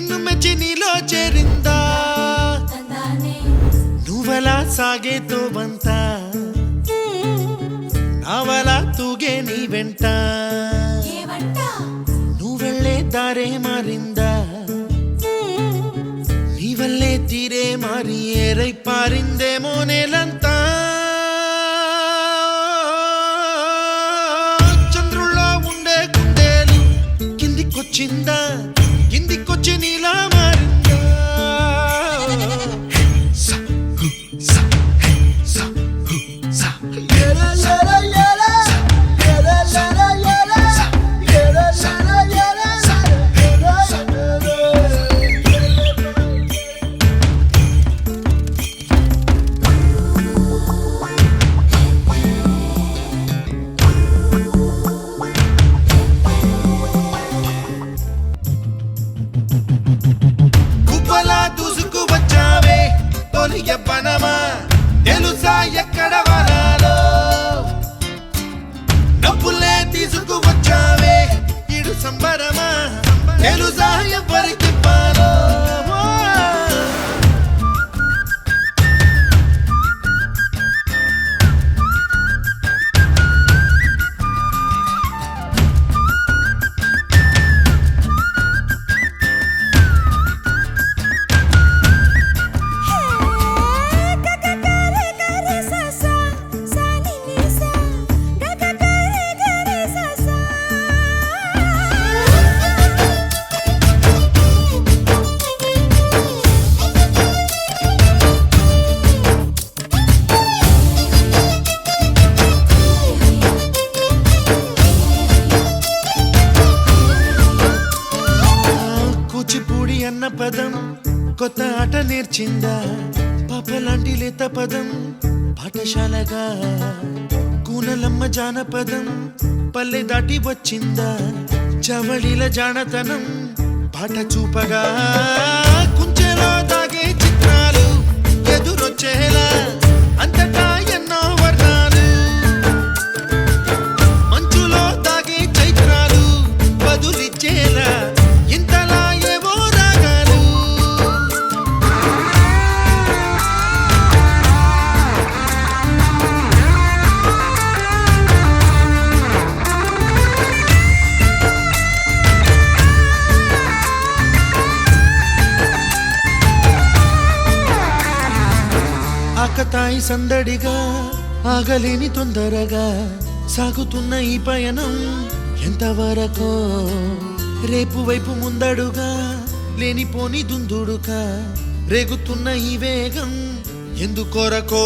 నిన్ను మెచ్చి నీలో చేరిందా నువ్వలా సాగేతో బంత నావలా తూగే నీ వెంట నువ్వెళ్ళే దారే మారిందా నీ వల్లే తీరే మారి ఏరై పారిందేమో నేలంతా చంద్రుల్లో ఉండే గుండెలు కిందికొచ్చిందా కిందికొచ్చి నీలా మారిందా ఎవ్వనమా తెలుసా ఎక్కడ వనాలో డబ్బులే తీసుకువచ్చావే ఇడు సంబరమా తెలుసా ఎవరికి పాలో అన్న పదం కొత్త ఆట నేర్చిందా పాపలాంటి లేత పదం పాఠశాలగా కూనలమ్మ జానపదం పల్లె దాటి వచ్చిందా చవళిల జానతనం పాట చూపగా కుంచెలో దాగే చిత్రాలు ఎదురొచ్చేలా అంతటా ఎన్నో వర్ణాలు మంచులో దాగే చైత్రాలు బదులిచ్చేలా ఇంతలా ఆకతాయి సందడిగా ఆగలేని తొందరగా సాగుతున్న ఈ పయనం ఎంతవరకో రేపు వైపు ముందడుగా లేనిపోని దుందుడుగా రేగుతున్న ఈ వేగం ఎందుకొరకో